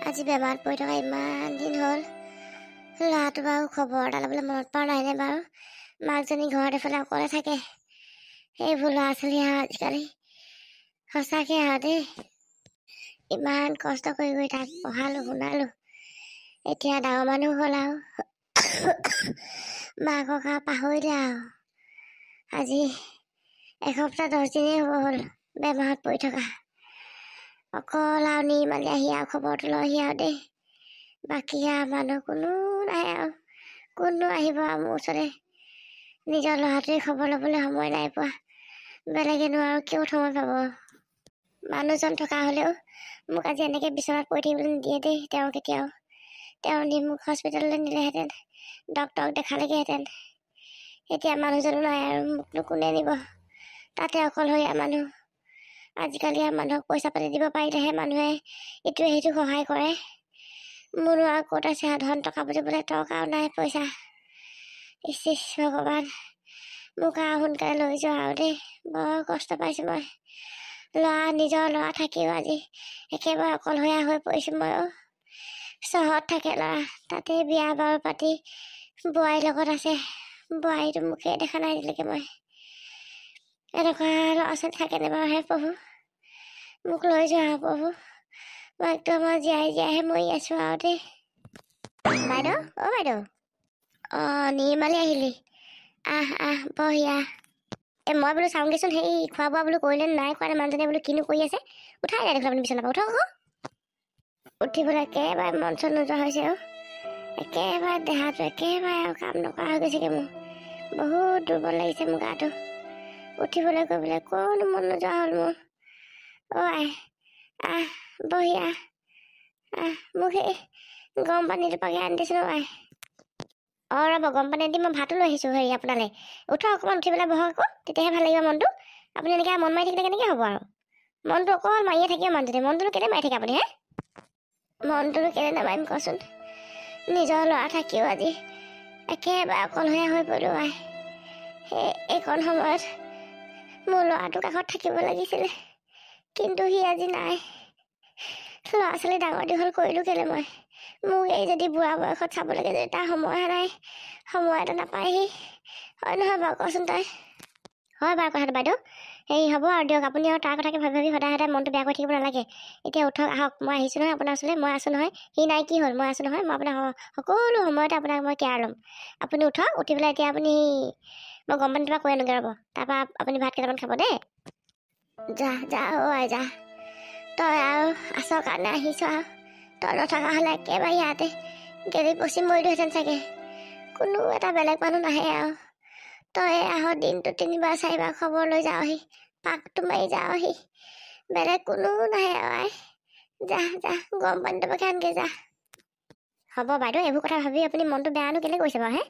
আজি বেমাৰত পৰি থকা ইমান দিন হ'ল। ল'ৰাটো বাৰু খবৰ এটা ল'বলৈ মনত পৰা নাইনে বাৰু? মাকজনী ঘৰত এফালে অকলে থাকে। এইবোৰ ল'ৰা ছোৱালী আৰু আজিকালি সঁচাকৈ আৰু দেই, ইমান কষ্ট কৰি কৰি তাক পঢ়ালোঁ শুনালোঁ। এতিয়া ডাঙৰ মানুহ হ'ল আৰু মাকক আৰু পাহৰিলে আৰু। আজি এসপ্তাহ 10 দিনেই হ'ব হ'ল বেমাৰত পৰি থকা। অকল আৰু নি মেলি আহি আৰু খবৰটো লয়হি আৰু দেই। বাকী আৰু মানুহ কোনো নাই আৰু, কোনো আহিব আৰু মোৰ ওচৰলৈ। নিজৰ ল'ৰাটোৱে খবৰ ল'বলৈ সময় নাই পোৱা, বেলেগেনো আৰু কিয় সময় পাব। মানুহজন থকা হ'লেও মোক আজি এনেকৈ বিচনাত পৰি থাকিবলৈ নিদিয়ে দেই। তেওঁ কেতিয়াও নি মোক হস্পিটেললৈ নিলেহেঁতেন, ডক্তৰক দেখালেগৈহেঁতেন। এতিয়া মানুহজনো নাই আৰু মোকনো কোনে নিব। তাতে অকলশৰীয়া মানুহ। আজিকালি আৰু মানুহক পইচা পাতি দিব পাৰিলেহে মানুহে ইটোৱে সিটো সহায় কৰে। মোৰো আৰু ক'ত আছে ধন টকা বুলিবলৈ, টকাও নাই পইচা। ইচ ভগৱান, মোক আৰু সোনকালে লৈ যোৱা আৰু দেই। বৰ কষ্ট পাইছোঁ মই। নিজৰ ল'ৰা থাকিও আজি একেবাৰে অকলশৰীয়া হৈ পৰিছোঁ ময়ো। চহৰত থাকে ল'ৰা, তাতে বিয়া বাৰু পাতি বোৱাৰীৰ লগত আছে। বোৱাৰীটো মুখে দেখা নাই আজিলৈকে মই। এনেকুৱা ল'ৰা ছোৱালী থাকেনে বাৰু হে প্ৰভু? মোক লৈ যোৱা আৰু প্ৰভু। মই একদম জীয়াইহে মৰি আছোঁ আৰু দেই। বাইদেউ, অ' বাইদেউ, নিৰ্মালী আহিলি? বহি আহ। মই বোলো চাওঁগৈচোন, সেই খোৱা বোৱা বোলো কৰিলে নাই কৰা মানুহজনে বোলো কিনো কৰি আছে। উঠাই নাই দেখোন আপুনি বিচনাৰ পৰা, উঠক আকৌ। উঠিবলৈ একেবাৰে মন চন নোযোৱা হৈছে আৰু। একেবাৰে দেহাটো একেবাৰে আৰু কাম নকৰা হৈ গৈছেগৈ মোৰ। বহুত দুৰ্বল লাগিছে মোৰ গাটো। উঠিবলৈ কৰিবলৈ কোনো মন নোযোৱা হ'ল মোৰ। বহি আহ। মোক সেই গৰম পানী দুপাকে আনি দিছোঁ ৰ'ব। ৰ'ব, গৰম পানী দি মই ভাতো লৈ আহিছোঁ হেৰি আপোনালৈ। উঠক অকণমান, উঠি পেলাই বহক আকৌ, তেতিয়াহে ভাল লাগিব মনটো। আপুনি এনেকৈ মন মাৰি থাকিলে কেনেকৈ হ'ব আৰু? মনটো অকল মাৰিয়ে থাকিব মানুহজনী। মনটোনো কেলৈ মাৰি থাকে আপুনি হে? মনটোনো কেলৈ নামাৰিম কচোন? নিজৰ ল'ৰা থাকিও আজি একেবাৰে অকলশৰীয়া হৈ পৰিলোঁ। এইকণ সময়ত মোৰ ল'ৰাটোৰ কাষত থাকিব লাগিছিলে, কিন্তু সি আজি নাই। ল'ৰা ছোৱালী ডাঙৰ দীঘল কৰিলোঁ কেলৈ মই? মোক এই যদি বুঢ়া বয়সত চাব লাগে যদি তাৰ সময় নাই, সময় এটা নাপায়হি। হয় নহয় বাৰু কচোন তই? হয় বাৰু কথাটো বাইদেউ। হেৰি হ'ব আৰু দিয়ক, আপুনি আৰু তাৰ কথাকে ভাবি সদায় মনটো বেয়া কৰি থাকিব নালাগে। এতিয়া উঠক, আহক, মই আহিছোঁ নহয় আপোনাৰ ওচৰলৈ। মই আছোঁ নহয়, সি নাই কি হ'ল, মই আছোঁ নহয়। মই আপোনাক সকলো সময়তে আপোনাক মই কেয়াৰ ল'ম। আপুনি উঠক, উঠি পেলাই এতিয়া আপুনি মই গৰম পানীটোৰ পৰা কৈ আনোগৈ ৰ'ব। তাৰপৰা আপুনি ভাত কেইটামান খাব দেই। যা যা, তই আৰু আছ কাৰণে আহিছোঁ আৰু। তই নথকা হ'লে একেবাৰে ইয়াতে গেলি পচি মৰিলোহেঁতেন চাগে। কোনো এটা বেলেগ মানুহ নাহে আৰু। তই আহ দিনটো 3বাৰ 4বাৰ খবৰ লৈ যাওঁহি, পাকটো মাৰি যাওঁহি। বেলেগ কোনো নাহে আৰু। যা গৰম পানীটো পাকে আনগৈ যা। হ'ব বাইদেউ, এইবোৰ কথা ভাবি আপুনি মনটো বেয়ানো কেলৈ কৰিছে বাৰু হে?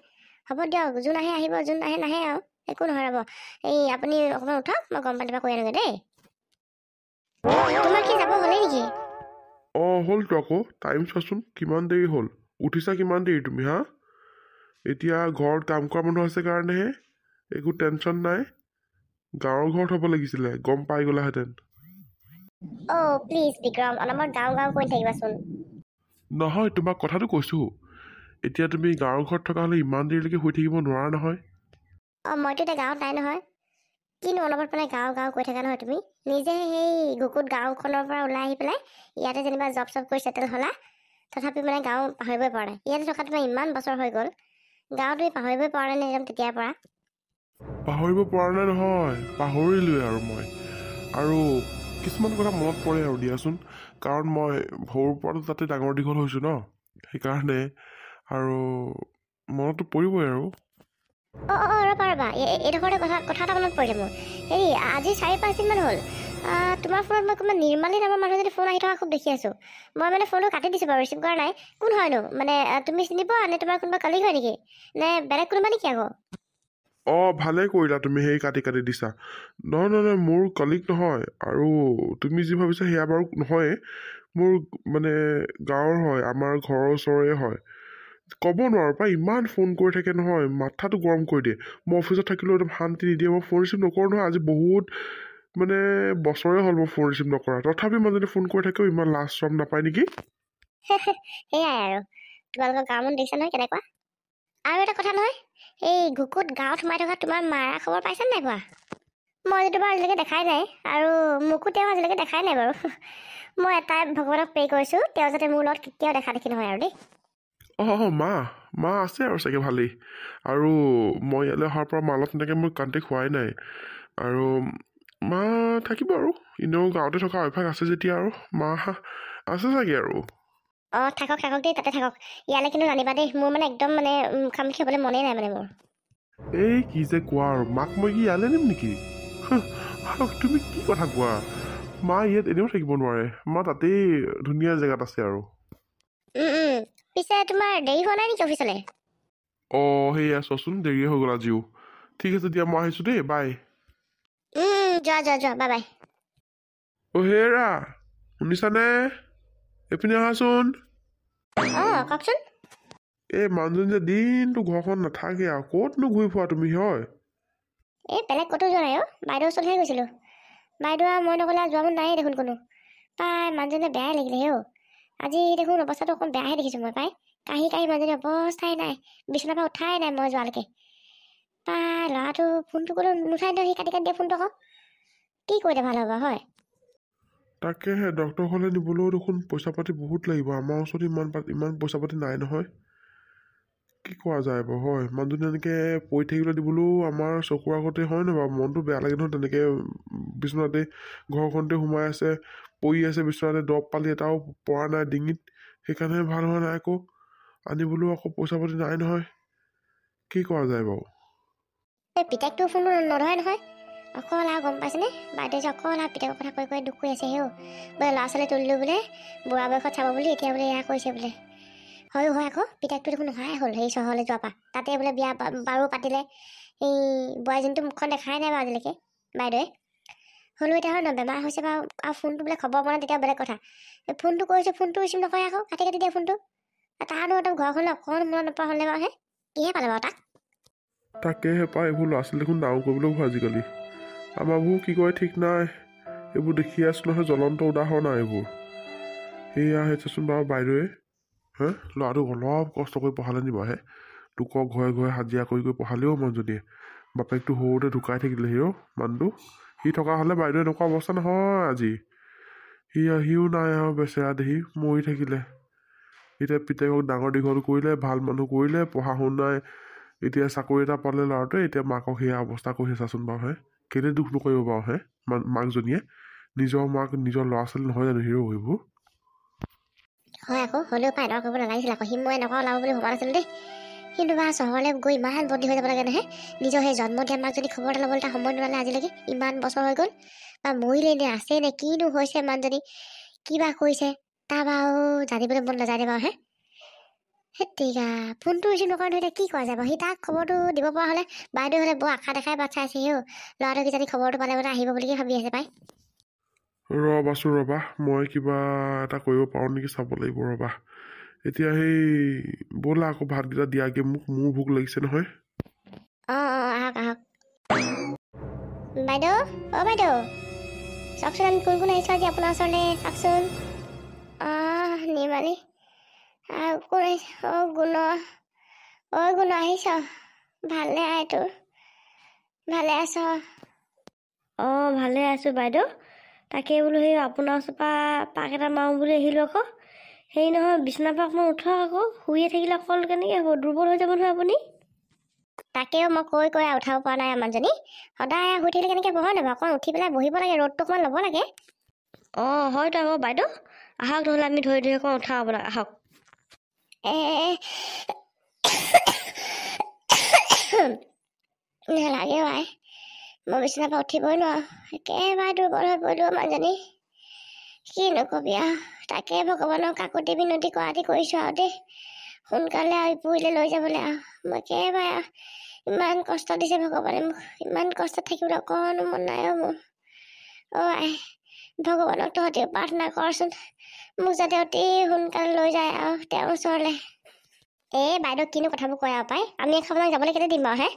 হ'ব দিয়ক, যোন আহে আহিব, যোন নাহে নাহে আৰু। একো নহয় ৰ'ব। আপুনি অকণমান উঠক, মই গৰম পানীটো পৰা কৈ আনোগৈ দেই। তোমাৰ কি যাব হ'লেই নেকি? হ'লতো আকৌ। টাইম চোৱাচোন, কিমান দেৰি হ'ল। উঠিছা কিমান দেৰি তুমি হা? এতিয়া ঘৰত কাম কৰা মানুহ আছে কাৰণেহে, একো টেনশ্যন নাই। গাঁৱৰ ঘৰত হ'ব লাগিছিলে, গম পাই গ'লাহেঁতেন। প্লিজ বিক্ৰম, অলপমান গাঁও কৈ থাকিবাচোন। নহয়, তোমাক কথাটো কৈছোঁ। এতিয়া তুমি গাঁৱৰ ঘৰত থকা হ'লে ইমান দেৰিলৈকে শুই থাকিব নোৱাৰা নহয়। মইতো এতিয়া গাঁৱত নাই নহয়। কিনো অলপত মানে গাঁও কৈ থাকা নহয় তুমি? নিজে সেই গুকুত গাঁওখনৰ পৰা ওলাই আহি পেলাই ইয়াতে যেনিবা জব কৰি ছেটেল হ'লা, তথাপি মানে গাঁও পাহৰিবই পৰা নাই। ইয়াতে থকা তোমাৰ ইমান বছৰ হৈ গ'ল, গাঁও তুমি পাহৰিবই পৰা নাই নে একদম তেতিয়াৰ পৰা? পাহৰিব পৰা নাই নহয়, পাহৰিলোৱে আৰু মই। আৰু কিছুমান কথা মনত পৰে আৰু দিয়াচোন, কাৰণ মই সৰুৰ পৰা তাতে ডাঙৰ দীঘল হৈছোঁ ন, সেইকাৰণে আৰু মনতো পৰিবই আৰু। ৰ'বা, এইডোখৰতে কথা এটা মনত পৰিলে মোৰ। হেৰি, আজি 4-5 দিনমান হ'ল তোমাৰ ফোনত মই কোনোবা নিৰ্মালী নামৰ মানুহ যদি ফোন আহি থকা খুব দেখি আছোঁ। মই মানে ফোনটো কাটি দিছোঁ বাৰু, ৰিচিভ কৰা নাই। কোন হয়নো? মানে তুমি চিনি পোৱা নে তোমাৰ কোনোবা কলিগ হয় নেকি, নে বেলেগ কোনোবা নেকি আকৌ? ভালেই কৰিলা তুমি সেই কাটি দিছা। নহয়, মোৰ কলিগ নহয়। আৰু তুমি যি ভাবিছা সেয়া বাৰু নহয়ে। মোৰ মানে গাঁৱৰ হয়, আমাৰ ঘৰৰ ওচৰৰে হয়। ক'ব নোৱাৰো পাই, ইমান ফোন কৰি থাকে নহয়, মাথাটো গৰম কৰি দিয়ে। মই অফিচত থাকিলেও একদম শান্তি নিদিয়ে। মই ফোন ৰিচিভ নকৰোঁ নহয়। আজি বহুত মানে বছৰে হ'ল মই ফোন ৰিচিভ নকৰা, তথাপি মাজতে ফোন কৰি থাকেও ইমান লাজ চৰম নাপায় নেকি? সেয়াই আৰু তোমালোকৰ গাঁও মন দেখিছা নহয় কেনেকুৱা। আৰু এটা কথা নহয়, এই ঘুকুত গাঁৱত সোমাই থকা তোমাৰ মাৰা খবৰ পাইছা নাই পোৱা? মই তোমাৰ আজিলৈকে দেখাই নাই, আৰু মোকো তেওঁ আজিলৈকে দেখাই নাই বাৰু। মই এটাই ভগৱানক প্ৰে কৰিছোঁ, তেওঁ যাতে মোৰ লগত কেতিয়াও দেখা দেখি নহয় আৰু দেই। মা মা আছে আৰু চাগে ভালেই। আৰু মই ইয়ালৈ অহাৰ পৰা মালত তেনেকৈ মোৰ কণ্টেক্ট হোৱাই নাই। আৰু মা থাকিব আৰু এনেও গাঁৱতে থকা অভ্যাস আছে যেতিয়া আৰু মা আছে চাগে আৰু। থাকক থাকক দেই, তাতে থাকক। ইয়ালৈ কিন্তু নানিবা দেই, মোৰ মানে একদম মানে মুখামুখি হ'বলৈ মনেই নাই মানে মোৰ। এই কি যে কোৱা আৰু, মাক মই কি ইয়ালৈ নিম নেকি? তুমি কি কথা কোৱা? মা ইয়াত এনেও থাকিব নোৱাৰে, মা তাতেই ধুনীয়া জেগাত আছে আৰু। পিছে তোমাৰ দেৰি হোৱা নাই নেকি অফিচলৈ? সেয়া চোৱাচোন, দেৰিয়ে হৈ গ'ল আজিও। ঠিক আছে দিয়া, মই আহিছোঁ দেই, বাই। যোৱা বাই বাই। হেৰা, শুনিছানে? এইপিনে আহাচোন। কওকচোন। এই মানুহজনী যে দিনটো ঘৰখন নাথাকে আৰু, ক'তনো ঘূৰি ফুৰা তুমি হয়? এই বেলেগ ক'তো যোৱা নাই বাইদেউৰ ওচৰতহে গৈছিলোঁ। বাইদেউ আৰু মই নগ'লে যোৱা মন নায়েই দেখোন কোনো। পাই মানুহজনীলে বেয়াই লাগিলে আজি দেখোন অৱস্থাটো অকণ বেয়াহে দেখিছোঁ মই পাই। কাহি মানুহজনী অৱস্থাই নাই, বিচনাৰ পৰা উঠাই নাই মই যোৱালৈকে। পাই ল'ৰাটো ফোনটো ক'লেও নুঠাই নহয়, সি কাটি দিয়ে ফোনটো আকৌ। কি কৰিলে ভাল হ'ব হয়? তাকেহে ডক্টৰ ঘৰলৈ নিবলৈও দেখোন পইচা পাতি বহুত লাগিব, আমাৰ ওচৰত ইমান পইচা পাতি নাই নহয়। কি কৰা যায় বাৰু হয়? মানুহজনী এনেকৈ পৰি থাকিবলৈ দিবলৈও আমাৰ চকুৰ আগতে হয় নহয় বাৰু, মনটো বেয়া লাগে নহয়। তেনেকৈ বিচনাতে ঘৰখনতে সোমাই আছে, পৰি আছে বিচনাতে, দৰৱ পালি এটাও পৰা নাই ডিঙিত, সেইকাৰণে ভাল হোৱা নাই। আকৌ আনিবলৈও আকৌ পইচা পাতি নাই নহয়, কি কৰা যায় বাৰু? এই পিতাইকটো ফোন নধৰে নহয়, অকল আৰু গম পাইছেনে? বাইদেউ যে অকল আৰু পিতাইকৰ কথা কৈ দুখ কৰি আছে বোলে ল'ৰা ছোৱালী তুলিলোঁ বোলে, বুঢ়া বয়সত চাব বুলি, এতিয়া বোলে এয়া কৰিছে বোলে। হয় আকৌ পিতাইকটো দেখোন নোহোৱাই হ'ল সেই চহৰলৈ যোৱাৰ পৰা। তাতে বোলে বিয়া বাৰু পাতিলে। এই বোৱাৰীজনীটো মুখখন দেখাই নাই বাৰু আজিলৈকে বাইদেৱে। হ'লেও এতিয়া হয় নহয়, বেমাৰ হৈছে বাৰু, আৰু ফোনটো বোলে খবৰ পৰা নাই, তেতিয়া বেলেগ কথা। ফোনটো কৰিছোঁ, ফোনটো ৰিচিভ নকৰে আকৌ, কাটি দিয়ে ফোনটো। তাৰনো একদম ঘৰখনলৈ অকণ মনত নপৰা হ'লে বাৰু কিহে পালে বাৰু তাক? তাকেহে পাই, এইবোৰ ল'ৰা ছোৱালী দেখোন ডাঙৰ কৰিবলৈও ভয় আজিকালি। আমাৰবোৰ কি কৰে ঠিক নাই, এইবোৰ দেখি আছোঁ নহয়, জ্বলন্ত উদাহৰণ আৰু এইবোৰ। সেয়া হৈছেচোন বাৰু বাইদেৱে, ল'ৰাটোক অলপ কষ্ট কৰি পঢ়ালে নিবাহে। লোকৰ ঘৰে ঘৰে হাজিৰা কৰি পঢ়ালেও মানুহজনীয়ে, বাপেকটো সৰুতে ঢুকাই থাকিলে মানুহটো। সি থকা হ'লে বাইদেউ এনেকুৱা অৱস্থা নহয় আজি। সিও নাই আৰু বেচেৰা দেহি মৰি থাকিলে। এতিয়া পিতেকক ডাঙৰ দীঘল কৰিলে, ভাল মানুহ কৰিলে, পঢ়া শুনাই এতিয়া চাকৰি এটা পালে ল'ৰাটোৱে, এতিয়া মাকক সেয়া অৱস্থা কৰি চাচোন বাৰু কেলে দুখ নকৰিব বাৰু মাকজনীয়ে? নিজৰ মাক নিজৰ ল'ৰা ছোৱালী নহয় জানো সেইবোৰ? হয় আকৌ, হ'লেও পাই এনেকুৱা কৰিব নালাগিছিল আকৌ। সি মই এনেকুৱা ওলাব বুলি ভবা নাছিলোঁ দেই। কিন্তু বা চহৰলৈ গৈ ইমান বদলি হৈ যাব লাগে নহয়। নিজৰ সেই জন্ম দিয়া মাক যদি খবৰ এটা ল'বলৈ তাৰ সময় নোলালে আজিলৈকে, ইমান বছৰ হৈ গ'ল। বা মৰিলে নে আছে নে, কিনো হৈছে মানুহজনী, কিবা কৰিছে, তাৰ বাৰু জানিবলৈ মন নাযায় দে বাৰু তেৰিকা ফোনটো ৰিচিভ নকৰা নহয়, এতিয়া কি কৰা যায় বাৰু? সি তাক খবৰটো দিব পৰা হ'লে, বাইদেউ হ'লে বৰ আশা দেখাই বাট চাই আছে ল'ৰাটোৱে কিজানি খবৰটো পালে মানে আহিব বুলিকে ভাবি আছে পাই। ৰ'বা, মই কিবা এটা কৰিব পাৰোঁ নেকি চাব লাগিব ৰ'বা। এতিয়া সেই ব'লা আকৌ ভাতকেইটা দিয়াগে মোক, মোৰ ভোক লাগিছে নহয়। আহক বাইদেউ, বাইদেউ চাওকচোন, আমি কোন আহিছোঁ আজি আপোনাৰ ওচৰলৈ, চাওকচোন। নিৰ্মালী কোন আহিছে? গুণ আহিছ? ভালনে আই তোৰ? ভালে আছ? ভালে আছোঁ বাইদেউ। তাকে বোলো সেই আপোনাৰ ওচৰৰ পৰা পাক এটা মাৰোঁ বুলি আহিলোঁ আকৌ। হেৰি নহয়, বিচনাৰ পৰা অকণমান উঠক আকৌ, শুইয়ে থাকিলে অকল কেনেকৈ হ'ব, দুৰ্বল হৈ যাব নহয় আপুনি। তাকেও মই কৈ উঠাব পৰা নাই মানুহজনী। সদায় শুই থাকিলে কেনেকৈ বহে নহয়, অকণ উঠি পেলাই বহিব লাগে, ৰ'দটো অকণমান ল'ব লাগে। হয়তো আকৌ বাইদেউ, আহক নহ'লে আমি ধৰি অকণ উঠাওঁ আপোনাক, আহক। নালাগে আই, মই বিচনাৰ পৰা উঠিবই নোৱাৰোঁ, একেবাৰে দুৰ্বল হৈ পৰিলোঁ মানুহজনী। কি নকবি আৰু, তাকে ভগৱানক কাকুতি বিনতি কৰাদি কৰিছোঁ আৰু দেই, সোনকালে আৰু পৰিলে লৈ যাবলৈ আৰু। মই একেবাৰে ইমান কষ্ট দিছে ভগৱানে মোক, ইমান কষ্টত থাকিবলৈ অকণো মন নাই মোৰ। আই, ভগৱানক তহঁতেও প্ৰাৰ্থনা কৰচোন, মোক যাতে অতি সোনকালে লৈ যায় আৰু তেওঁৰ ওচৰলৈ। বাইদেউ কিনো কথাবোৰ কয় আৰু পাই, আমি আপোনাক যাবলৈ কেতিয়া দিম বাৰু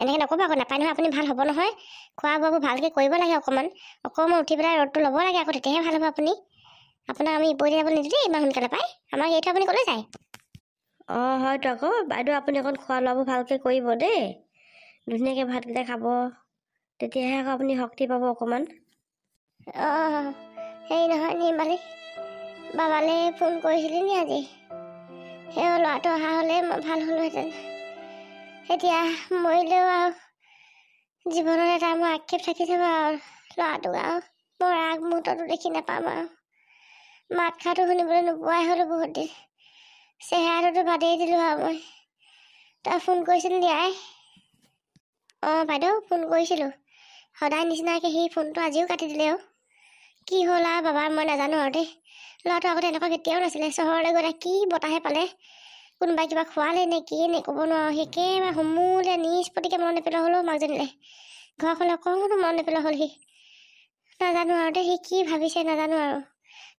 এনেকৈ নক'ব আকৌ, নাপায় নহয় আপুনি, ভাল হ'ব নহয়। খোৱা বোৱাবোৰ ভালকৈ কৰিব লাগে অকণমান উঠি পেলাই ৰ'দটো ল'ব লাগে আকৌ, তেতিয়াহে ভাল হ'ব আপুনি। আপোনাক আমি পৰি যাব নিদিওঁ দেই ইমান সোনকালে পায়, আমাক এৰি থৈ আপুনি ক'লৈ যায়? অঁ হয়তো আকৌ বাইদেউ, আপুনি অকণ খোৱা লোৱাবোৰ ভালকৈ কৰিব দেই, ধুনীয়াকৈ ভাতকেইটা খাব, তেতিয়াহে আকৌ আপুনি শক্তি পাব অকণমান। অঁ হেৰি নহয় নিৰ্মালী, বাবালৈ ফোন কৰিছিলি নি আজি? সেই ল'ৰাটো অহা হ'লে মই ভাল হ'লোহেঁতেন। এতিয়া মৰিলেও আৰু জীৱনত এটা মোৰ আক্ষেপ থাকি যাব আৰু, ল'ৰাটোক আৰু মোৰ আগমুহূৰ্তটো দেখি নাপাম আৰু। মাত খাৰটো শুনিবলৈ নোপোৱাই হ'লোঁ বহুত দিন, চেহেৰাটোতো বাদেই দিলোঁ আৰু মই। তই ফোন কৰিছিলি নি আই? অঁ বাইদেউ ফোন কৰিছিলোঁ, সদায় নিচিনাকৈ সি ফোনটো আজিও কাটি দিলে অ'। কি হ'ল আৰু বাবা মই নাজানো আৰু দেই। ল'ৰাটো আগতে এনেকুৱা কেতিয়াও নাছিলে, চহৰলৈ গ'লে কি বতাহে পালে, কোনোবাই কিবা খোৱালে নে কি নে ক'ব নোৱাৰোঁ, সি একেবাৰে সমূলীয়া নিষ্পত্তিকৈ মনত নেপেলোৱা হ'লেও মাকজনীলে, ঘৰখনলৈ অকণো মনত নেপেলোৱা হ'ল সি। নাজানো আৰু দেই সি কি ভাবিছে নাজানো আৰু।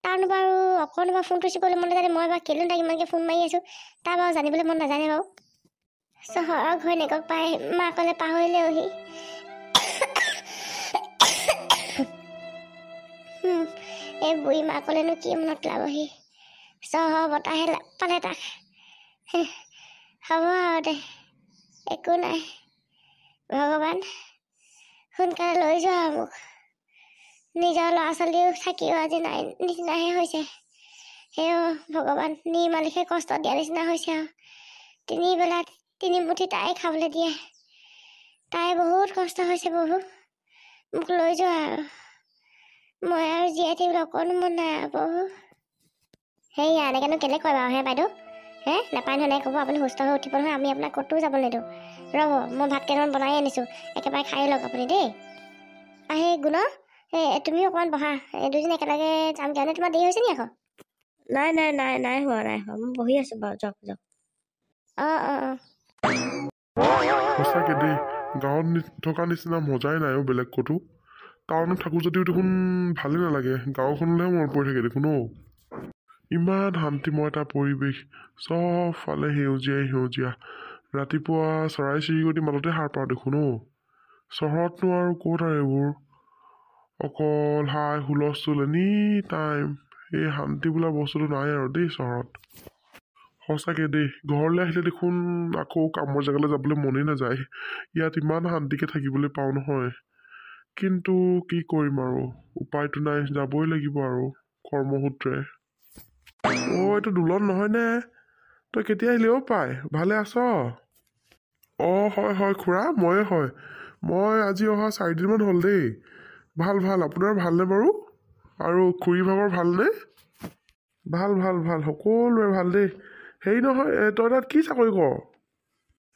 তাৰনো বাৰু অকণো বাৰু ফোনটো চিবলৈ মন নাজানে, মই বাৰু কেলৈ তাক ইমানকৈ ফোন মাৰি আছোঁ তাৰ বাৰু জানিবলৈ মন নাজানে বাৰু। চহৰৰ ঘৈণীয়েকক পাই মাকলৈ পাহৰিলেও সি। এই বুঢ়ী মাকলৈনো কি মনত পেলাবহি, চহৰৰ বতাহে পালে তাক। হ'ব আৰু দে, একো নাই। ভগৱান সোনকালে লৈ যোৱা আৰু মোক। নিজৰ ল'ৰা ছোৱালীও থাকিও আজি নাই নিচিনাহে হৈছে। সেও ভগৱান নিৰ্মালীকে কষ্ট দিয়া নিচিনা হৈছে আৰু। তিনিবেলা তিনিমুঠি তাই খাবলৈ দিয়ে, তাই বহুত কষ্ট হৈছে বহু। মোক লৈ যোৱা আৰু, মই আৰু জীয়াই থাকিবলৈ অকণো মন নাই আৰু বহু। সেয়া এনেকৈনো কেলৈ কয় বাৰু হে বাইদেউ? নাপায় নহয়, ক'ব আপুনি সুস্থ হৈ উঠিব নহয়, আমি আপোনাক ক'তো যাব নিদিওঁ। ৰ'ব মই ভাত কেইটামান বনাই আনিছোঁ, একেবাৰে খাই লওক আপুনি দেই। সেই গুণ তুমিও অকণমান বহা, দুইজনী একেলগে যাম কাৰণে, তোমাৰ দেৰি হৈছে নি আকৌ? নাই হোৱা মই বহি আছোঁ বাৰু, যাওক। অঁ সঁচাকৈ দেই, গাঁৱত থকা নিচিনা মজাই নাই বেলেগ ক'তো। টাউনত থাকোঁ যদিও দেখোন ভালেই নালাগে, গাঁওখনলৈহে মনত পৰি থাকে দেখোন অ'। ইমান শান্তিময় এটা পৰিৱেশ, চবফালে সেউজীয়া। ৰাতিপুৱা চৰাই চিৰিকটি মাততে সাৰ পাওঁ দেখোন অ'। চহৰতনো আৰু ক'ত আৰু এইবোৰ, অকল হাই হুলস্থুল এনি টাইম। এই শান্তি বোলা বস্তুটো নাই আৰু দেই চহৰত। সঁচাকৈ দেই, ঘৰলৈ আহিলে দেখোন আকৌ কামৰ জেগালৈ যাবলৈ মনেই নাযায়। ইয়াত ইমান শান্তিকৈ থাকিবলৈ পাওঁ নহয়, কিন্তু কি কৰিম আৰু, উপায়তো নাই, যাবই লাগিব আৰু কৰ্মসূত্ৰে। এইটো দুলন নহয়নে? তই কেতিয়া আহিলি অ' পাই, ভালে আছ? অঁ হয় খুৰা, ময়ে হয়। মই আজি অহা 4 দিনমান হ'ল দেই। ভাল আপোনাৰ ভালনে বাৰু? আৰু খুৰী ভাগৰ ভালনে? ভাল সকলোৰে ভাল দেই। হেৰি নহয়, তই তাত কি চাকৰি কৰ?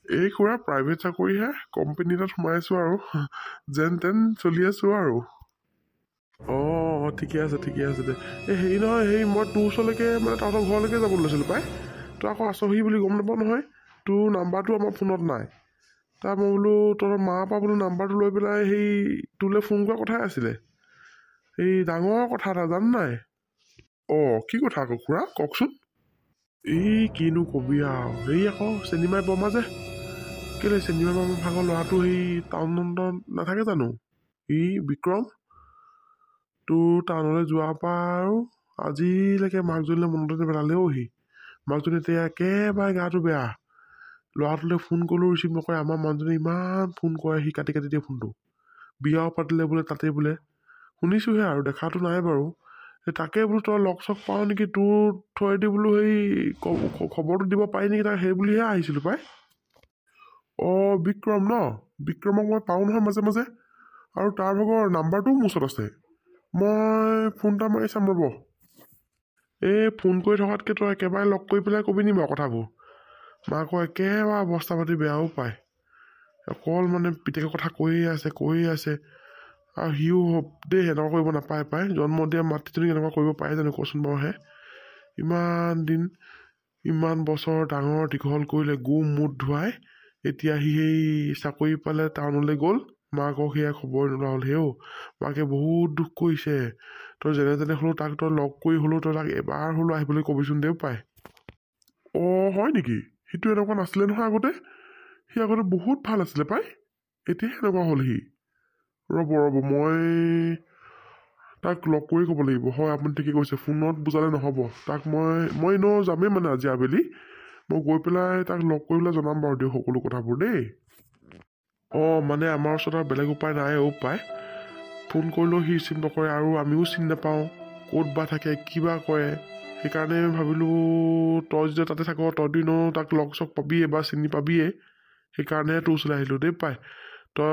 এই খুৰা প্ৰাইভেট চাকৰিহে, কোম্পানী এটাত সোমাই আছোঁ আৰু, যেন তেন চলি আছোঁ আৰু। অঁ ঠিকে আছে দে। এই হেৰি নহয়, মই তোৰ ওচৰলৈকে মানে তহঁতৰ ঘৰলৈকে যাব লৈছিলোঁ পাই। তই আকৌ আছহি বুলি গম নাপাওঁ নহয়, তোৰ নাম্বাৰটো আমাৰ ফোনত নাই। তাৰ মই বোলো তহঁতৰ মাৰ পৰা বোলো নাম্বাৰটো লৈ পেলাই তোলৈ ফোন কৰা কথাই আছিলে। এই ডাঙৰ কথা এটা জান নাই? অঁ কি কথা আকৌ খুৰা, কওকচোন। কিনো কবি আৰু, আকৌ চেনিমাই বৰমা যে, কেলে চেনিমাই বৰমা ভাগৰ ল'ৰাটো টাউনত নাথাকে জানো? বিক্ৰম, তোৰ টাউনলৈ যোৱাৰ পৰা আৰু আজিলৈকে মাকজনীলৈ মনতে নেপেলালেও মাকজনী এতিয়া একেবাৰে গাটো বেয়া। ল'ৰাটোলৈ ফোন কৰিলেও ৰিচিভ নকৰে, আমাৰ মানুহজনে ইমান ফোন কৰে, সি কাটি দিয়ে ফোনটো। বিয়াও পাতিলে বোলে তাতে বোলে, শুনিছোঁহে আৰু দেখাটো নাই বাৰু। তাকে বোলো তই লগ চগ পাওঁ নেকি, তোৰ থোৱেদি বোলো খবৰটো দিব পাৰি নেকি তাক, সেই বুলিহে আহিছিলোঁ পাই। অঁ বিক্ৰম ন, বিক্ৰমক মই পাওঁ নহয় মাজে মাজে, আৰু তাৰ ভাগৰ নাম্বাৰটোও মোৰ ওচৰত আছে। মই ফোন এটা মাৰি চাম ৰ'ব। ফোন কৰি থকাতকৈ তই একেবাৰে লগ কৰি পেলাই কবি নি বাৰু কথাবোৰ। মাকৰ একেবাৰে অৱস্থা পাতি বেয়াও পায়, অকল মানে পিতেকৰ কথা কৈয়ে আছে। আৰু সিও দেই এনেকুৱা কৰিব নাপায় পায়, জন্ম দিয়া মাতৃজনীক এনেকুৱা কৰিব পাৰে জানো কচোন বাৰু ইমান দিন ইমান বছৰ ডাঙৰ দীঘল কৰিলে, মুঠ ধুৱাই, এতিয়া সি চাকৰি পালে টাউনলৈ গ'ল, মাকক সেয়া খবৰ নোলোৱা হ'ল। মাকে বহুত দুখ কৰিছে। তই যেনে তেনে হ'লেও তাক তই লগ কৰি হ'লেও তই তাক এবাৰ হ'লেও আহিবলৈ কবিচোন দেও পাই। অঁ হয় নেকি? সিটো এনেকুৱা নাছিলে নহয় আগতে, সি আগতে বহুত ভাল আছিলে পাই। এতিয়া সেনেকুৱা হ'ল সি। ৰ'ব মই তাক লগ কৰি ক'ব লাগিব। হয় আপুনি ঠিকে কৈছে, ফোনত বুজালে নহ'ব। তাক মই এনেও যামেই মানে আজি আবেলি। মই গৈ পেলাই তাক লগ কৰি পেলাই জনাম বাৰু দিয়ক সকলো কথাবোৰ দেই। মানে আমাৰ ওচৰত আৰু বেলেগ উপায় নাই পায়। ফোন কৰিলেও সি ৰিচিভ নকৰে আৰু আমিও চিনি নাপাওঁ ক'ত বা থাকে কি বা কৰে। সেইকাৰণে ভাবিলোঁ তই যেতিয়া তাতে থাক তইতো এনেও তাক লগ চগ পাবিয়ে বা চিনি পাবিয়ে। সেইকাৰণেহে তোৰ ওচৰলৈ আহিলোঁ দেই পাই। তই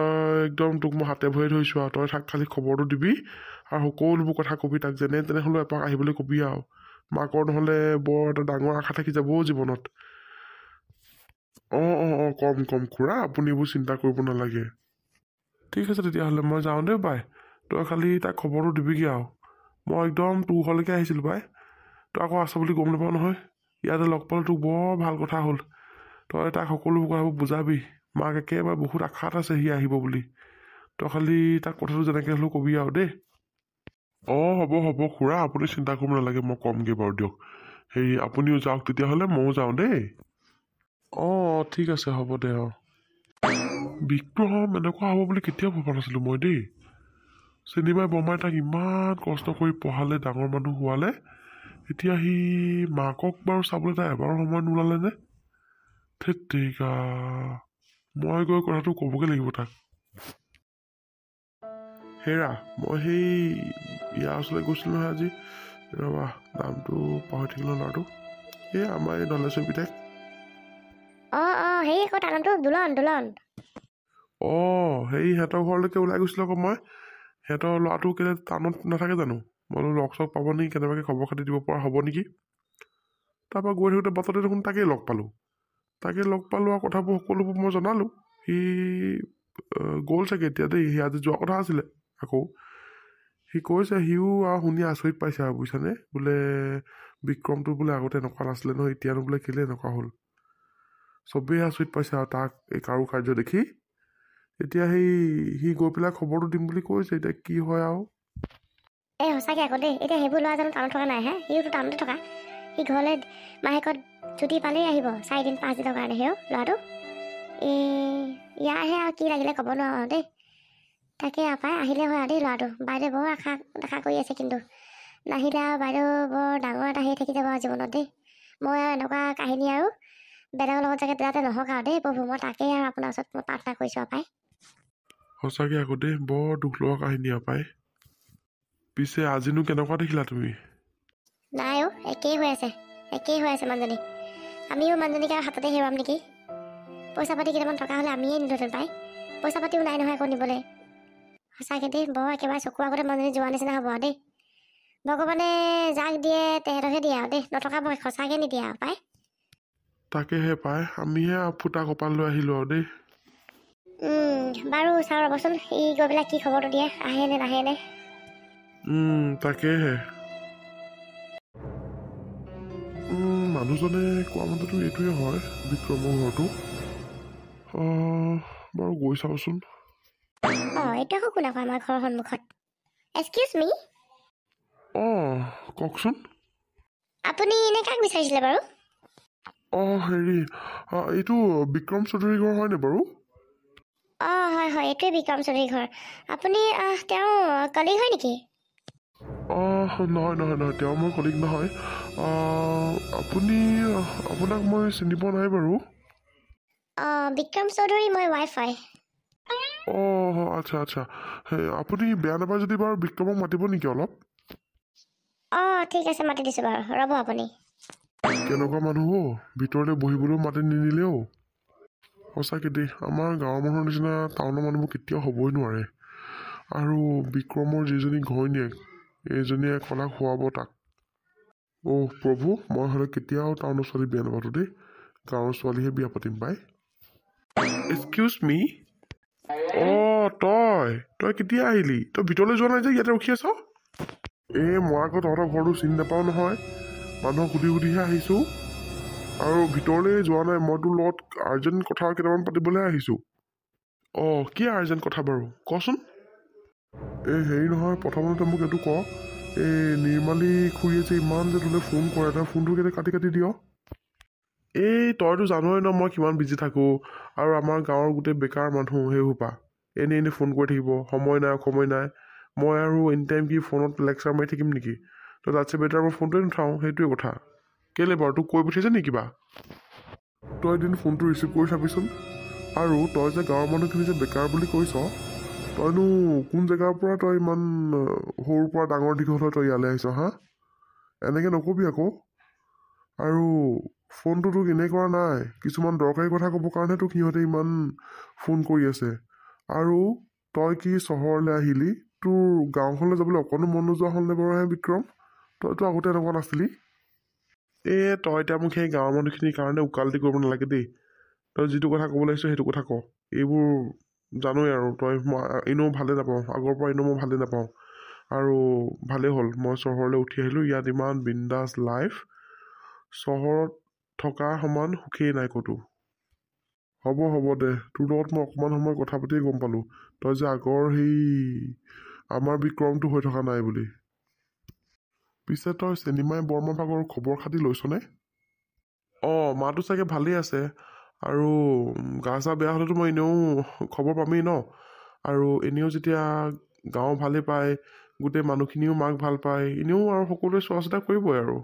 একদম তোক মই হাতে ভৰিয়ে ধৰিছোঁ আৰু তই তাক খালি খবৰটো দিবি আৰু সকলোবোৰ কথা কবি তাক, যেনে তেনেহ'লেও এপাক আহিবলৈ কবি আৰু। মাকৰ নহ'লে বৰ এটা ডাঙৰ আশা থাকি যাব জীৱনত। কম খুৰা, আপুনি এইবোৰ চিন্তা কৰিব নালাগে। ঠিক আছে তেতিয়াহ'লে মই যাওঁ দেই পাই। তই খালি তাক খবৰটো দিবিগৈ আৰু। মই একদম তোৰ ঘৰলৈকে আহিছিলোঁ পাই। তই আকৌ আছ বুলি গম নাপাওঁ নহয়। ইয়াতে লগ পালে তোক বৰ ভাল কথা হ'ল। তই তাক সকলোবোৰ কথাবোৰ বুজাবি। মাক একেবাৰে বহুত আশাত আছে সি আহিব বুলি। তই খালি তাক কথাটো যেনেকৈ হ'লেও কবি আৰু দেই। হ'ব খুৰা, আপুনি চিন্তা কৰিব নালাগে, মই কমগৈ বাৰু দিয়ক। আপুনিও যাওক তেতিয়াহ'লে, ময়ো যাওঁ দেই। ঠিক আছে হ'ব দে। বিক্ৰম এনেকুৱা হ'ব বুলি কেতিয়াও ভবা নাছিলোঁ মই দেই। চিনেমাই বৰমাই তাক ইমান কষ্ট কৰি পঢ়ালে, ডাঙৰ মানুহ হোৱালে, এতিয়া সি মাকক বাৰু চাবলৈ তাই এবাৰো সময় নোলালে নে? ধেৎ তেৰিকা, মই গৈ কথাটো ক'বগৈ লাগিব তাক। হেৰা, মই সেই ইয়াৰ ওচৰলৈ গৈছিলোঁ নহয় আজি। ৰ'বা, নামটো পাহৰি থাকিলোঁ ল'ৰাটো। আমাৰ এই ধলেশ্বৰ পিতেক। সেই আকৌ তাৰ নামটো দোলন। সিহঁতৰ ঘৰলৈকে ওলাই গৈছিলোঁ আকৌ মই। সিহঁতৰ ল'ৰাটো কেলৈ টাউনত নাথাকে জানো? মই বোলো লগ চগ পাব নেকি, কেনেবাকৈ খবৰ খাতি দিব পৰা হ'ব নেকি। তাৰপৰা গৈ থাকোঁতে বাটতে দেখোন তাকেই লগ পালোঁ আৰু কথাবোৰ সকলোবোৰ মই জনালোঁ। সি গ'ল চাগে এতিয়া দেই, সি আজি যোৱা কথা আছিলে আকৌ। সি কৈছে সিও আৰু শুনি আচৰিত পাইছে আৰু বুজিছানে, বোলে বিক্ৰমটো বোলে আগতে এনেকুৱা নাছিলে নহয়, এতিয়ানো বোলে কেলৈ এনেকুৱা হ'ল। চবেই আচৰিত পাইছে আৰু তাক এই কাৰু কাৰ্য দেখি। এতিয়া সি গৈ পেলাই খবৰটো দিম বুলি কৈছে, এতিয়া কি হয় আৰু। সঁচাকৈ আকৌ দেই, এতিয়া সেইবোৰ ল'ৰা জানো টাউনত থকা নাই হে? সিওতো টাউনতে থকা। সি ঘৰলৈ মাহেকত ছুটি পালেই আহিব, 4 দিন 5 দিনৰ কাৰণে সেও ল'ৰাটো। ইয়াৰহে আৰু কি লাগিলে ক'ব নোৱাৰো দেই। তাকে পাই আহিলে হয় আৰু দেই ল'ৰাটো। বাইদেউ বৰ দেখা কৰি আছে, কিন্তু নাহিলে আৰু বাইদেউ বৰ ডাঙৰ এটা হেৰি থাকি যাব আৰু জীৱনত দেই। মই আৰু এনেকুৱা কাহিনী আৰু বেলেগৰ লগত যাতে নহওক আৰু দেই প্ৰভু, মই তাকেই আৰু আপোনাৰ ওচৰত মই প্ৰাৰ্থনা কৰিছোঁ আৰু পাই। সঁচাকৈ আকৌ দেই, বৰ দুখ লগা কাহিনী আৰু পাই। পিছে আজিনো কেনেকুৱা দেখিলা তুমি? নাই একেই হৈ আছে মানুহজনী। আমিও মানুহজনীক আৰু হাততে হেৰুৱাম নেকি। পইচা পাতি কেইটামান থকা হ'লে আমিয়ে নিলোহেঁতেন পাই। পইচা পাতিও নাই নহয় আকৌ নিবলৈ। সঁচাকৈ দেই, বৰ একেবাৰে চকুৰ আগতে মানুহজনী যোৱা নিচিনা হ'ব আৰু দেই। ভগৱানে যাক দিয়ে তেহেঁতকহে দিয়ে আৰু দেই, নথকা মই সঁচাকৈ নিদিয়ে আৰু পাই। তাকেহে পাই, আমিহে ফুটা কপাল লৈ আহিলোঁ আৰু দেই। বাৰু চাওঁ ৰ'বচোন, ই গৈ পেলাই কি খবৰটো দিয়ে, আহে নে নাহে নে। তাকেহে। মানুহজনে কোৱা মতেতো এইটোৱে হয় বিক্ৰমৰ ঘৰটো। বাৰু গৈ চাওঁচোন। এইটো আকৌ কোন আকৌ আমাৰ ঘৰৰ সন্মুখত? এক্সকিউজ মি। কওকচোন। আপুনি এনে কাক বিচাৰিছিলে বাৰু? এইটো বিক্ৰম চৌধুৰীৰ ঘৰ হয়নে বাৰু? হয় এইটোৱে বিক্ৰম চৌধুৰীৰ ঘৰ। আপুনি তেওঁ কলিগ হয় নেকি? নহয়, তেওঁ মোৰ কলিগ নহয়। আপোনাক মই চিনি পোৱা নাই বাৰু। বিক্ৰম চৌধুৰী মই ৱাইফ হয়। আচ্ছা। আপুনি বেয়া নাপায় যদি বাৰু বিক্ৰমক মাতিব নেকি অলপ? ঠিক আছে, মাতি দিছোঁ বাৰু, ৰ'ব আপুনি। কেনেকুৱা মানুহ ভিতৰলৈ বহিবলৈও মাতি নিনিলেও। সঁচাকৈ দেই, আমাৰ গাঁৱৰ মানুহৰ নিচিনা টাউনৰ মানুহবোৰ কেতিয়াও হ'বই নোৱাৰে। আৰু বিক্ৰমৰ যিজনী ঘৈণীয়েক, এইজনীয়ে কলাক খুৱাব তাক। প্ৰভু, মই হ'লে কেতিয়াও টাউনৰ ছোৱালী বিয়া নাপাতো দেই, গাঁৱৰ ছোৱালীহে বিয়া পাতিম পাই। এক্সকিউজ মি। তই কেতিয়া আহিলি? তই ভিতৰলৈ যোৱা নাই যে ইয়াতে ৰখি আছ? মই আকৌ তহঁতৰ ঘৰটো চিনি নাপাওঁ নহয়, মানুহক সুধিহে আহিছোঁ। আৰু ভিতৰলৈ যোৱা নাই, মই তোৰ লগত আৰ্জেণ্ট কথা কেইটামান পাতিবলৈহে আহিছোঁ। কি আৰ্জেণ্ট কথা বাৰু, কচোন। হেৰি নহয়, প্ৰথমতে মোক এইটো ক, নিৰ্মালী খুৰীয়ে যে ইমান যে তোলৈ ফোন কৰে, তাৰ ফোনটো কেলৈ কাটি দিয়? তইতো জানই ন মই কিমান বিজি থাকোঁ, আৰু আমাৰ গাঁৱৰ গোটেই বেকাৰ মানুহ সেইসোপা। এনেই ফোন কৰি থাকিব, সময় নাই মই আৰু এনি টাইম কি ফোনত লেকচাৰ মাৰি থাকিম নেকি? তো তাতছে বেটাৰ মই ফোনটোৱে নুঠাওঁ, সেইটোৱে কথা। কেলৈ বাৰু তোক কৈ পঠিয়াইছে নেকি কিবা? তই এদিন ফোনটো ৰিচিভ কৰি চাবিচোন। আৰু তই যে গাঁৱৰ মানুহখিনি যে বেকাৰ বুলি কৈছ, তইনো কোন জেগাৰ পৰা তই ইমান সৰুৰ পৰা ডাঙৰ দীঘল হৈ তই ইয়ালৈ আহিছ হা? এনেকৈ নকবি আকৌ। আৰু ফোনটো তোক এনেই কৰা নাই, কিছুমান দৰকাৰী কথা ক'বৰ কাৰণে তোক সিহঁতে ইমান ফোন কৰি আছে। আৰু তই কি চহৰলৈ আহিলি, তোৰ গাঁওখনলৈ যাবলৈ অকণো মন নোযোৱা হ'লনে বাৰু বিক্ৰম? তইতো আগতে এনেকুৱা নাছিলি। তই এতিয়া মোক সেই গাঁৱৰ মানুহখিনিৰ কাৰণে উকালতি কৰিব নালাগে দেই। তই যিটো কথা ক'বলৈ আহিছ সেইটো কথা ক। এইবোৰ জানোৱেই আৰু তই মই এনেও ভালেই নাপাওঁ, আগৰ পৰা এনেও মই ভালেই নাপাওঁ। আৰু ভালেই হ'ল মই চহৰলৈ উঠি আহিলোঁ, ইয়াত ইমান বিন্দাছ লাইফ, চহৰত থকা সমান সুখেই নাই ক'তো। হ'ব দে, তোৰ লগত মই অকণমান সময় কথা পাতিয়ে গম পালোঁ তই যে আগৰ সেই আমাৰ বিক্ৰমটো হৈ থকা নাই বুলি। পিছে তই চেনিমাই বৰমা ভাগৰ খবৰ খাতি লৈছনে? মাটো চাগে ভালেই আছে। আৰু গা চা বেয়া হ'লেতো মই এনেও খবৰ পামেই ন। আৰু এনেও যেতিয়া গাঁও ভালেই পায়, গোটেই মানুহখিনিও মাক ভাল পায়, এনেও আৰু সকলোৱে চোৱা চিতা কৰিবই আৰু।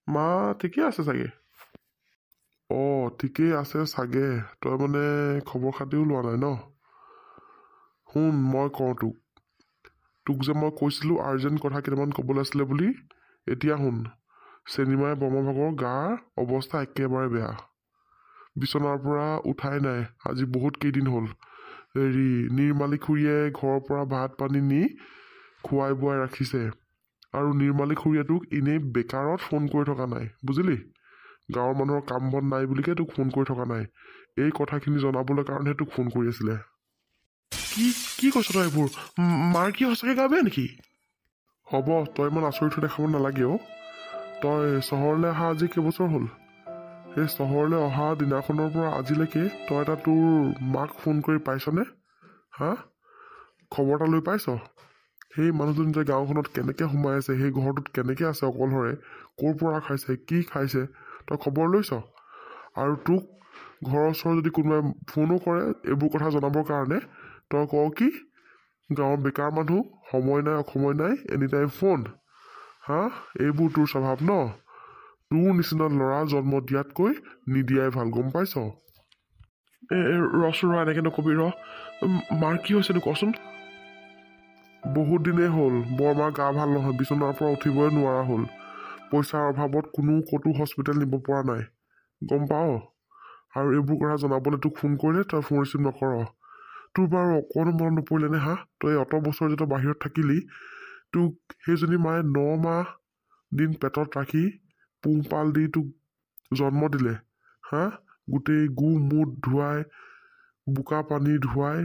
মা ঠিকেই আছে চাগে। ঠিকেই আছে চাগে, তই মানে খবৰ খাতিও লোৱা নাই ন? শুন মই কওঁ তোক যে মই কৈছিলোঁ আৰ্জেণ্ট কথা কেইটামান ক'বলৈ আছিলে বুলি, এতিয়া শুন। চেনিমাই বৰমা ভাগৰ গাৰ অৱস্থা একেবাৰে বেয়া, বিচনাৰ পৰা উঠাই নাই আজি বহুত কেইদিন হ'ল। নিৰ্মালী খুৰীয়ে ঘৰৰ পৰা ভাত পানী নি খুৱাই বোৱাই ৰাখিছে। আৰু নিৰ্মালী খুৰীয়ে তোক এনেই বেকাৰত ফোন কৰি থকা নাই, বুজিলি? গাঁৱৰ মানুহৰ কাম বন নাই বুলিকে তোক ফোন কৰি থকা নাই, এই কথাখিনি জনাবলৈ কাৰণেহে তোক ফোন কৰি আছিলে। কি কৈছ তই এইবোৰ? মাৰ কি সঁচাকৈ গা বেয়া নেকি? হ'ব, তই ইমান আচৰিত হৈ দেখাব নালাগে অ'। তই চহৰলৈ অহা আজি কেইবছৰ হ'ল? সেই চহৰলৈ অহা দিনাখনৰ পৰা আজিলৈকে তই এটা তোৰ মাক ফোন কৰি পাইছনে? হা? খবৰ এটা লৈ পাইছ? সেই মানুহজন যে গাঁওখনত কেনেকৈ সোমাই আছে, সেই ঘৰটোত কেনেকৈ আছে অকলশৰে, ক'ৰ পৰা খাইছে, কি খাইছে, তই খবৰ লৈছ? আৰু তোক ঘৰৰ ওচৰত যদি কোনোবাই ফোনো কৰে এইবোৰ কথা জনাবৰ কাৰণে, তই কওঁ কি গাঁৱৰ বেকাৰ মানুহ, সময় নাই অসময় নাই, এনি টাইম ফোন। হা? এইবোৰ তোৰ স্বভাৱ ন? তোৰ নিচিনা ল'ৰা জন্ম দিয়াতকৈ নিদিয়াই ভাল, গম পাইছ? ৰচোন এনেকৈ নকবি ৰ। মাৰ কি হৈছেনো কচোন? বহুত দিনেই হ'ল বৰমাৰ গা ভাল নহয়, বিচনাৰ পৰা উঠিবই নোৱাৰা হ'ল। পইচাৰ অভাৱত কোনো ক'তো হস্পিটেল নিব পৰা নাই, গম পাৱ? আৰু এইবোৰ কথা জনাবলৈ তোক ফোন কৰিলে তই ফোন ৰিচিভ নকৰ। তোৰ বাৰু অকণো মনত নপৰিলেনে হা? তই অত বছৰ যেতিয়া বাহিৰত থাকিলি, তোক সেইজনী মায়ে 9 মাহ দিন পেটত ৰাখি পোহপাল দি তোক জন্ম দিলে। হা? গোটেই গু মুত ধুৱাই, বোকা পানী ধুৱাই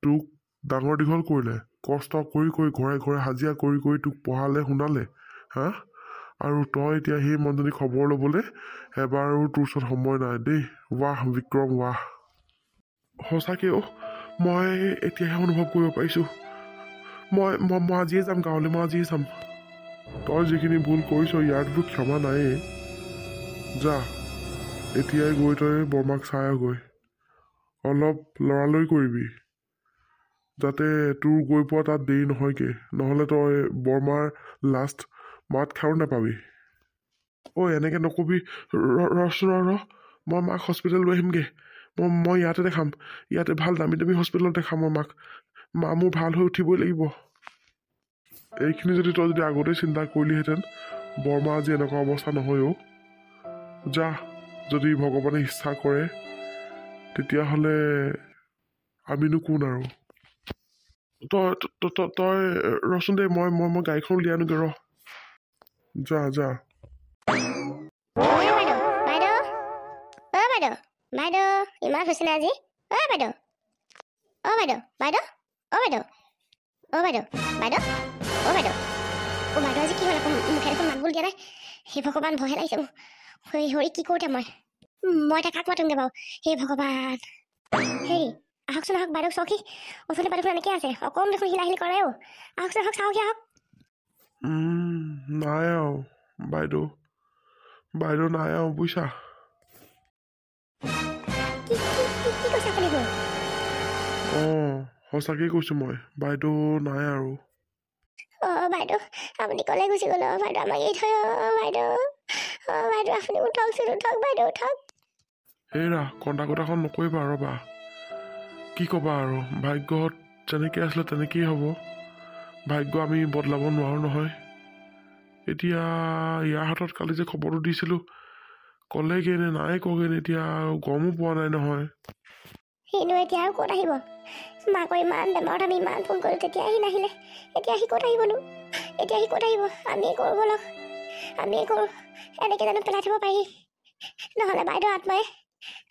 তোক ডাঙৰ দীঘল কৰিলে, কষ্ট কৰি ঘৰে ঘৰে হাজিৰা কৰি তোক পঢ়ালে শুনালে। হা? আৰু তই এতিয়া সেই মানুহজনী খবৰ ল'বলৈ এবাৰো তোৰ ওচৰত সময় নাই দেই। ৱাহ বিক্ৰম ৱাহ। সঁচাকৈ মই এতিয়াহে অনুভৱ কৰিব পাৰিছোঁ। মই আজিয়ে যাম গাঁৱলৈ, মই আজিয়ে যাম। তই যিখিনি ভুল কৰিছ ইয়াৰটোতো ক্ষমা নায়েই। যা এতিয়াই গৈ তই বৰমাক চাই গৈ অলপ লৰালৰি কৰিবি, যাতে তোৰ গৈ পোৱা তাত দেৰি নহয়গৈ, নহ'লে তই বৰমাৰ লাষ্ট মাত খাও নাপাবি। এনেকৈ নকবি, ৰচোন ৰ, মই মাক হস্পিটেল লৈ আহিমগৈ। মই ইয়াতে দেখাম, ইয়াতে ভাল দামী হস্পিটেলত দেখাম মই মাক। মা মোৰ ভাল হৈ উঠিবই লাগিব। এইখিনি যদি তই আগতেই চিন্তা কৰিলিহেঁতেন, বৰমা আজি এনেকুৱা অৱস্থা নহয়ও। যা, যদি ভগৱানে ইচ্ছা কৰে তেতিয়াহ'লে আমিনো কোন আৰু। তই ৰচোন দে, মই গাড়ীখন উলিয়াই আনোগৈ ৰ। যা বাইদেউ ইমান হৈছে নে আজি? বাইদেউ আজি কি হ'ল? আকৌ মুখে দেখোন মাত বোল দিয়া নাই। হে ভগৱান, ভয়হে লাগিছে মোৰ। হৰি কি কৰোঁ এতিয়া মই এতিয়া কাক মাতোংগে বাৰু? হে ভগৱান, হেৰি আহকচোন আহক বাইদেউ, চাওকহি ওচৰতে বাইদেউখন এনেকৈ আছে, অকণ দেখোন হিলা কৰে অ'। আহকচোন আহক, চাওকহি আহক। নাই আৰু বাইদেউ নাই আৰু বুজিছা। কি কৈছে আপুনি? সঁচাকৈ কৈছোঁ মই বাইদেউ নাই আৰু বাইদেউ আপুনি ক'লে গুচি গ'ল বাইদেউ আমাক এৰি থৈ বাইদেউ বাইদেউ আপুনি উঠকচোন উঠক বাইদেউ উঠক এইৰা কন্দা কটাখন নকৰিবা ৰ'বা কি ক'বা আৰু ভাগ্যত যেনেকৈ আছিলে তেনেকেই হ'ব ভাগ্য আমি বদলাব নোৱাৰোঁ নহয় এতিয়া ইয়াৰ হাতত কালি যে খবৰটো দিছিলোঁ ক'লেগৈ নে নাই কগৈনে এতিয়া গমো পোৱা নাই নহয় সিনো এতিয়া আৰু ক'ত আহিব মাকৰ ইমান বেমাৰত আমি ইমান ফোন কৰিলোঁ তেতিয়া সি নাহিলে এতিয়া সি ক'ত আহিবনো এতিয়া সি ক'ত আহিব আমিয়ে কৰোঁ ব'লক আমিয়ে কৰোঁ এনেকৈ জানো পেলাই থ'ব পাৰি নহ'লে বাইদেউ আত্মাই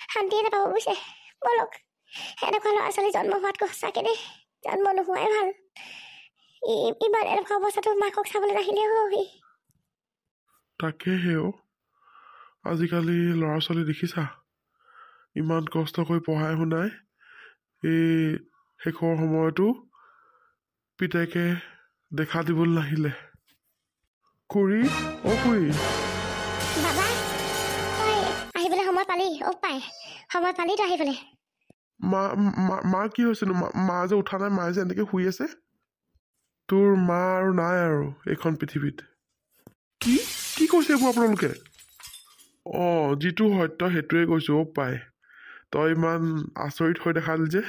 শান্তিয়ে নাপাব বুজিছে ব'লক এনেকুৱা ল'ৰা ছোৱালী জন্ম হোৱাতকৈ সঁচাকৈ দেই জন্ম নোহোৱাই ভাল ইমান এনেকুৱা অৱস্থাটো মাকক চাবলৈ নাহিলে সি তাকেহে আজিকালি ল'ৰা ছোৱালী দেখিছা ইমান কষ্ট কৰি পঢ়াই শুনাই এই শেষৰ সময়তো পিতাকে দেখা দিবলৈ নাহিলে খুৰী খুৰী বাবা তই আহিবলৈ সময় পালি পাই সময় পালি তই আহিবলৈ মা কি হৈছেনো মা যে উঠা নাই মায়ে যে এনেকৈ শুই আছে তোৰ মা আৰু নাই আৰু এইখন পৃথিৱীত কি কি কৈছে এইবোৰ আপোনালোকে যিটো সত্য সেইটোৱে কৈছোঁ পাই তই ইমান আচৰিত হৈ দেখালি যে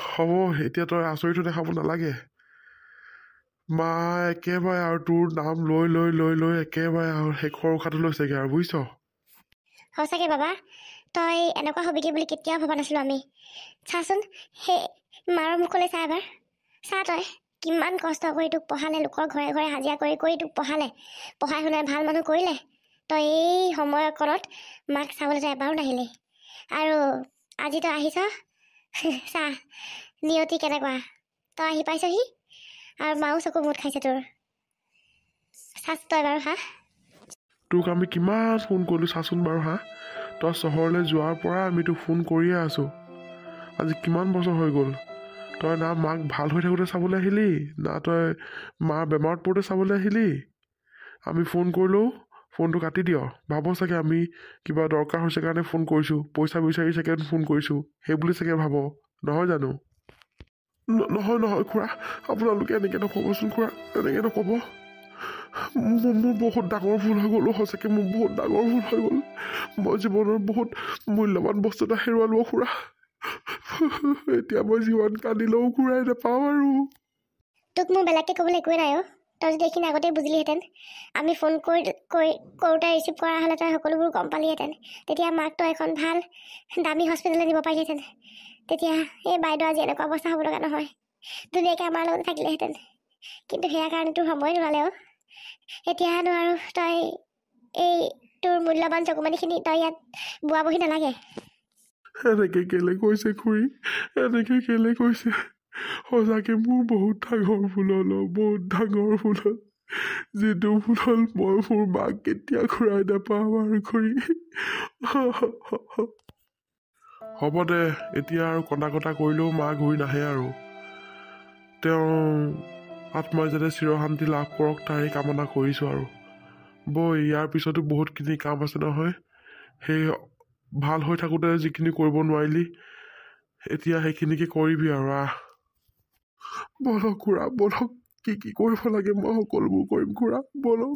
হ'ব এতিয়া তই আচৰিত হৈ দেখাব নালাগে মা একেবাৰে আৰু তোৰ নাম লৈ লৈ লৈ লৈ একেবাৰে আৰু শেষৰ উশাহটো লৈছেগৈ আৰু বুজিছ সঁচাকৈ বাবা তই এনেকুৱা হবিগৈ বুলি কেতিয়াও ভবা নাছিলোঁ আমি চাচোন সেই মাৰৰ মুখলৈ চা এবাৰ চা তই কিমান কষ্ট কৰি তোক পঢ়ালে লোকৰ ঘৰে ঘৰে হাজিৰা কৰি কৰি তোক পঢ়াই শুনাই ভাল মানুহ কৰিলে তই এই সময়কণত মাক চাবলৈ তই এবাৰো নাহিলি আৰু আজি তই আহিছ চা নিয়তি কেনেকুৱা তই আহি পাইছহি আৰু মাও চকু মুঠ খাইছে তোৰ চাচ তই বাৰু হা তোক আমি কিমান ফোন কৰিলোঁ চাচোন বাৰু হা তই চহৰলৈ যোৱাৰ পৰা আমি তোক ফোন কৰিয়ে আছোঁ আজি কিমান বছৰ হৈ গ'ল তই না মাক ভাল হৈ থাকোঁতে চাবলৈ আহিলি না তই মাৰ বেমাৰত পৰোঁতে চাবলৈ আহিলি আমি ফোন কৰিলেও ফোনটো কাটি দিয় ভাব চাগে আমি কিবা দৰকাৰ হৈছে কাৰণে ফোন কৰিছোঁ পইচা বিচাৰি চাগে ফোন কৰিছোঁ সেই বুলি চাগে ভাব নহয় জানো নহয় নহয় খুৰা আপোনালোকে এনেকৈ নক'বচোন খুৰা এনেকৈ নক'ব মোৰ বহুত ডাঙৰ ভুল হৈ গ'ল সঁচাকৈ মোৰ বহুত ডাঙৰ ভুল হৈ গ'ল মই জীৱনৰ বহুত মূল্যৱান বস্তু এটা হেৰুৱালোঁ খুৰা এতিয়া মই যিমান কান্দিলেও ঘূৰাই নাপাওঁ আৰু তোক মোৰ বেলেগকৈ ক'বলৈ একোৱে নাই তই যদি এইখিনি আগতেই বুজিলিহেঁতেন আমি ফোন কৰোঁতে ৰিচিভ কৰা হ'লে তই সকলোবোৰ গম পালিহেঁতেন তেতিয়া মাক তই এখন ভাল দামী হস্পিটেললৈ নিব পাৰিলিহেঁতেন তেতিয়া এই বাইদেউ আজি এনেকুৱা অৱস্থা হ'ব লগা নহয় ধুনীয়াকৈ আমাৰ লগতে থাকিলেহেঁতেন কিন্তু সেয়া কাৰণে তোৰ সময় নোলালে এতিয়ানো আৰু তই এই তোৰ মূল্যৱান চকুমানিখিনি তই ইয়াত বোৱাবহি নালাগে এনেকৈ কেলৈ কৈছে খুৰী এনেকৈ কেলৈ কৈছে সঁচাকৈ মোৰ বহুত ডাঙৰ ভুল হ'ল বহুত ডাঙৰ ভুল হ'ল যিটো ভুল হ'ল মই মোৰ মাক কেতিয়া ঘূৰাই নাপাম আৰু খুৰী হ'ব দে এতিয়া আৰু কন্দা কটা কৰিলেও মা ঘূৰি নাহে আৰু তেওঁ আত্মাই যাতে চিৰশান্তি লাভ কৰক তাৰে কামনা কৰিছোঁ আৰু বৈ ইয়াৰ পিছতো বহুতখিনি কাম আছে নহয় সেই ভাল হৈ থাকোঁতে যিখিনি কৰিব নোৱাৰিলি এতিয়া সেইখিনিকে কৰিবি আৰু বলক খুৰা বলক কি কি কৰিব লাগে মই সকলোবোৰ কৰিম খুৰা বলক